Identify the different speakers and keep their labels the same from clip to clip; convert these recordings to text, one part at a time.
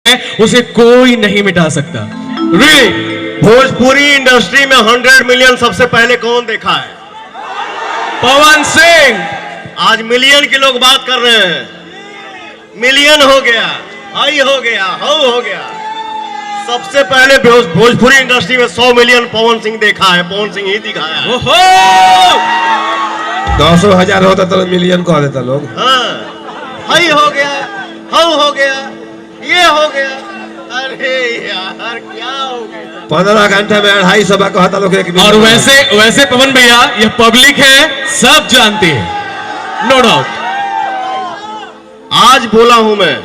Speaker 1: उसे कोई नहीं मिटा सकता।
Speaker 2: Really? भोजपुरी इंडस्ट्री में 100 मिलियन सबसे पहले कौन देखा है?
Speaker 1: पवन सिंह।
Speaker 2: आज मिलियन के लोग बात कर रहे हैं। मिलियन हो गया, हाई हो गया, हाउ हो गया। सबसे पहले भोजपुरी इंडस्ट्री में 100 मिलियन पवन सिंह देखा है, पवन सिंह ही दिखाया है।
Speaker 1: ओहो!
Speaker 3: 200,000 होता तो मिलियन कह देता लोग।
Speaker 2: हाँ, हाई हो गया, हाउ हो गया, ये हो गया। अरे यार क्या हो गया? 15
Speaker 3: घंटे में 250 कहता लोग एक
Speaker 1: और वैसे पवन भैया, ये पब्लिक है, सब जानती है, नो डाउट।
Speaker 2: आज बोला हूं मैं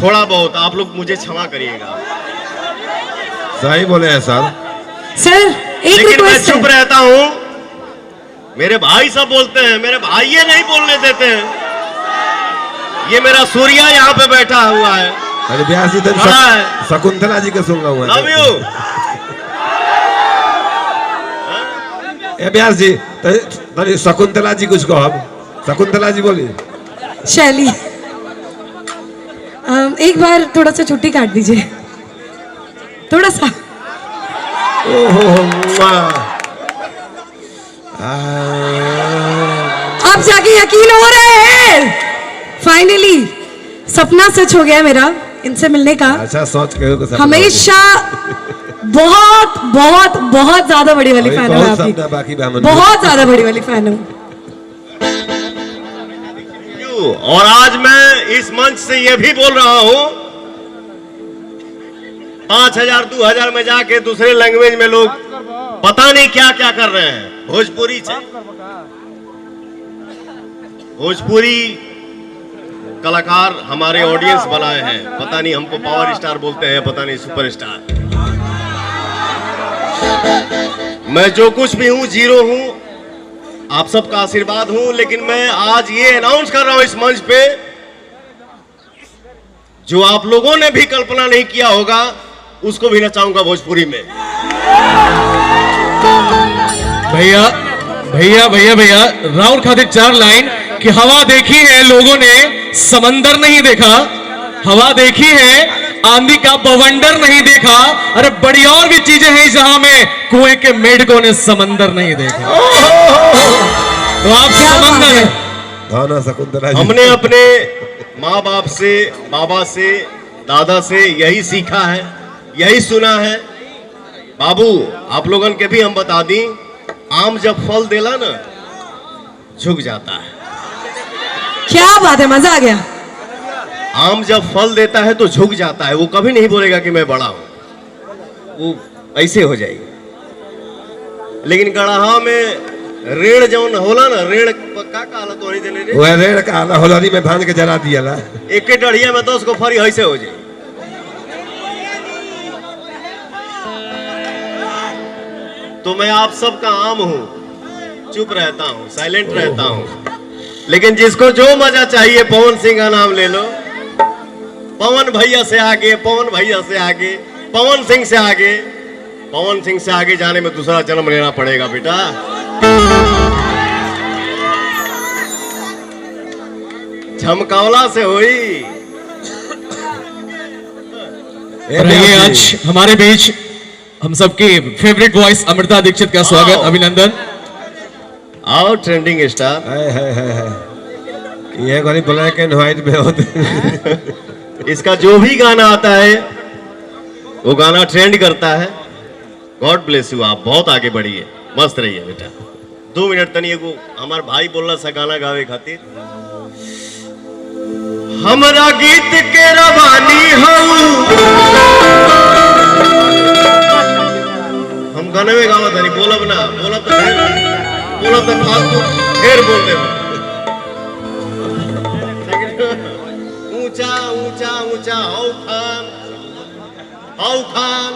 Speaker 2: थोड़ा बहुत, आप लोग मुझे क्षमा करिएगा।
Speaker 3: सही बोले हैं सर।
Speaker 4: सर एक
Speaker 2: लेकिन मैं
Speaker 4: रिक्वेस्ट
Speaker 2: चुप रहता हूं। मेरे भाई सब बोलते हैं, मेरे भाई ये नहीं बोलने देते हैं। ये मेरा सूर्या यहाँ पे बैठा हुआ है।
Speaker 3: अरे ब्यास जी शकुंतला जी के सुन रहा हूँ।
Speaker 2: Love you.
Speaker 3: ए ब्यास जी तो शकुंतला जी कुछ कहो। शकुंतला जी बोली।
Speaker 4: शैली, एक बार थोड़ा सा छुट्टी काट दीजिए, थोड़ा सा। आप जाके यकीन हो रहे हैं, फाइनली सपना सच हो गया मेरा इनसे मिलने का।
Speaker 3: अच्छा सोच के
Speaker 4: हमेशा बहुत बहुत बहुत ज्यादा बड़ी वाली फैन हूँ आपकी, बहुत ज्यादा बड़ी वाली फैन हूँ।
Speaker 2: और आज मैं इस मंच से ये भी बोल रहा हूं, 5,000 2,000 में जाके दूसरे लैंग्वेज में लोग पता नहीं क्या क्या कर रहे हैं। भोजपुरी से भोजपुरी कलाकार हमारे ऑडियंस बनाए हैं। पता नहीं हमको पावर स्टार बोलते हैं, पता नहीं सुपरस्टार। मैं जो कुछ भी हूं, जीरो हूं, आप सबका आशीर्वाद हूं। लेकिन मैं आज ये अनाउंस कर रहा हूं इस मंच पे, जो आप लोगों ने भी कल्पना नहीं किया होगा, उसको भी नचाऊंगा भोजपुरी में।
Speaker 1: भैया भैया भैया भैया, राउंड खातिर 4 लाइन कि हवा देखी है लोगों ने, समंदर नहीं देखा। हवा देखी है, आंधी का बवंडर नहीं देखा। अरे बड़ी और भी चीजें हैं जहां में कुएं के मेढकों ने समंदर नहीं देखा। तो आप समंदर
Speaker 3: है। शकुंतला जी,
Speaker 2: हमने अपने माँ बाप से, बाबा से, दादा से यही सीखा है, यही सुना है। बाबू आप लोगन के भी हम बता दी, आम जब फल देला ना झुक जाता है।
Speaker 4: क्या बात है, मजा आ गया।
Speaker 2: आम जब फल देता है तो झुक जाता है, वो कभी नहीं बोलेगा कि मैं बड़ा हूं, वो ऐसे हो जाएगी। लेकिन गड़हा में रेड़ जौन होला ना, रेड़ का काला तोड़ी देले रे,
Speaker 3: वो रेड़ काला होलरी में भांज के जला दिया ला।
Speaker 2: एक डढ़िया में 10 को फरी ऐसे हो जाए। तो मैं आप सबका आम हूं, चुप रहता हूं, साइलेंट रहता हूं। लेकिन जिसको जो मजा चाहिए, पवन सिंह का नाम ले लो। पवन भैया से आगे, पवन भैया से आगे, पवन सिंह से आगे। पवन सिंह से आगे जाने में दूसरा जन्म लेना पड़ेगा बेटा। झमकावला से हुई।
Speaker 1: आज हमारे बीच हम सबकी फेवरेट वॉइस अमृता दीक्षित का स्वागत, अभिनंदन।
Speaker 2: आओ ट्रेंडिंग स्टार।
Speaker 3: ये गली ब्लैक एंड व्हाइट में होते।
Speaker 2: इसका जो भी गाना आता है वो गाना ट्रेंड करता है। गॉड ब्लेस यू, आप बहुत आगे बढ़िए, मस्त रहिए बेटा। 2 मिनट तनी एगो हमार भाई बोलना सा गाना गावे खातिर। हमरा गीत के रवानी हूँ, हम गाने में गावा था, बोलब ना, बोलब तो फालतू ढेर बोल दे। ऊंचा ऊंचा ऊंचा हाउ खान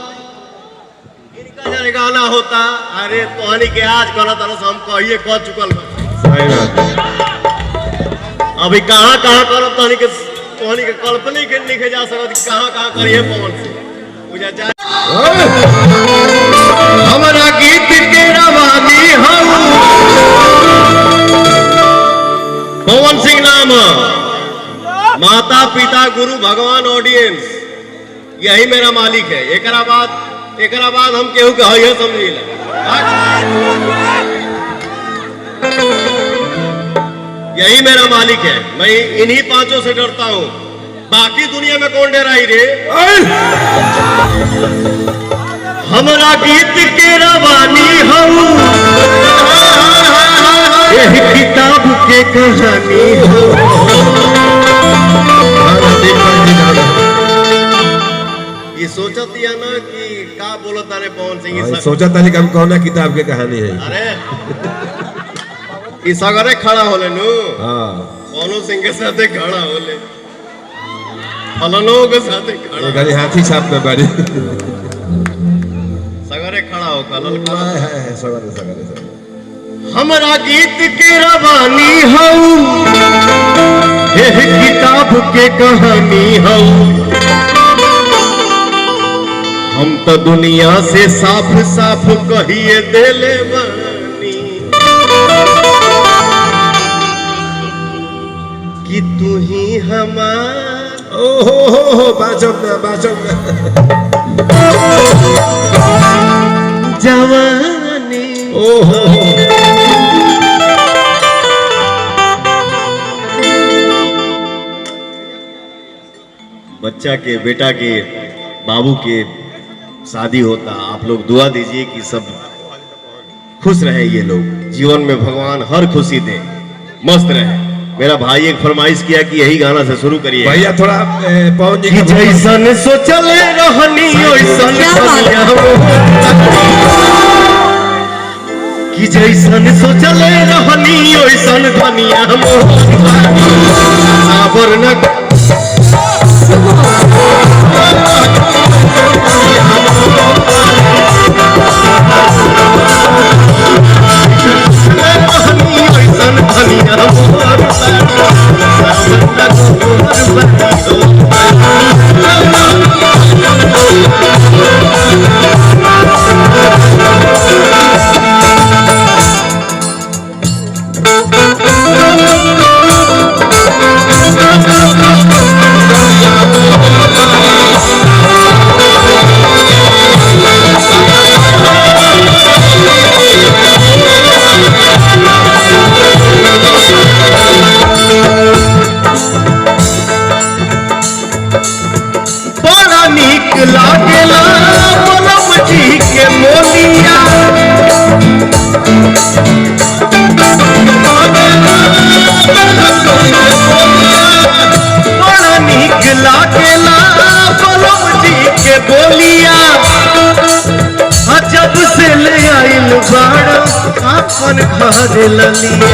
Speaker 2: इनका जब गाना होता, अरे तोहनी के आज कहना था हम कहिए कह चुकल। अभी कहाँ कहाँ करब, तोहनी के कल्पना के लिखे जा सकत, कहाँ कहाँ करिए पवन से पूजा जाए। हमरा गीत के रवानी हूँ, पवन सिंह नाम, माता पिता गुरु भगवान ऑडियंस यही मेरा मालिक है। एकरा बाद हम केहू के हइए समझिला। यही मेरा मालिक है। मैं इन्हीं पांचों से डरता हूं। बाकी दुनिया में कौन डराई रे? हमारा गीत के रवानी हूँ, किताब के कहानी हो। ये सोचा दिया ना कि का बोलो तारे पवन सिंह।
Speaker 3: सोचा ताली हम कौन किताब के कहानी है।
Speaker 2: अरे इस अगरे खड़ा होले नु।
Speaker 3: हाँ
Speaker 2: पवन सिंह के साथ खड़ा होले, फलनों के साथ खड़ा।
Speaker 3: गाड़ी हाथी छाप में बारी
Speaker 2: सगरे खड़ा हो कलल
Speaker 3: है सगरे।
Speaker 2: हमारा गीत के रवानी हूँ, किताब के कहानी हूँ। हम तो दुनिया से साफ साफ कहिए देले बानी कि तू ही हमार।
Speaker 3: ओहो बाचम ना
Speaker 2: जवानी।
Speaker 3: ओहो
Speaker 2: बच्चा के बेटा के बाबू के शादी होता, आप लोग दुआ दीजिए कि सब खुश रहे। ये लोग जीवन में भगवान हर खुशी दे, मस्त रहे। मेरा भाई एक फरमाइश किया कि यही गाना से शुरू करिए
Speaker 3: भैया। थोड़ा पवन जी
Speaker 2: कि जैसन सोचल रहनी ओइसन दुनिया कि जैसन सोचल रहनी ओइसन दुनिया साबर न अपन घर ललिया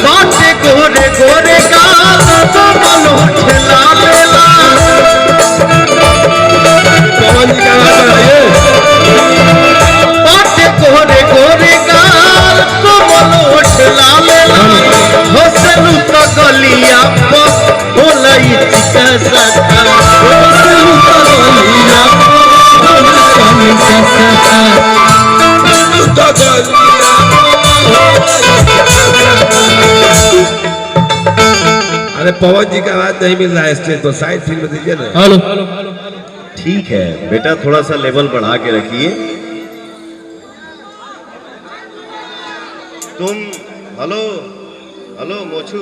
Speaker 2: बाटे गोरे गोरे गाल तो मनो ठेला मेला बाटे गोरे गोरे गाल तो मनो ठेला मेला हसलू तो गलिया बोलाई चिका सखा हसलू तो गलिया बोलाई चिका सखा
Speaker 3: अरे पवन जी का आवाज नहीं मिल रहा है स्टेज तो साइड फिल्म दीजिए ना।
Speaker 1: हेलो
Speaker 2: ठीक है बेटा, थोड़ा सा लेवल बढ़ा के रखिए। तुम हेलो हेलो मोछू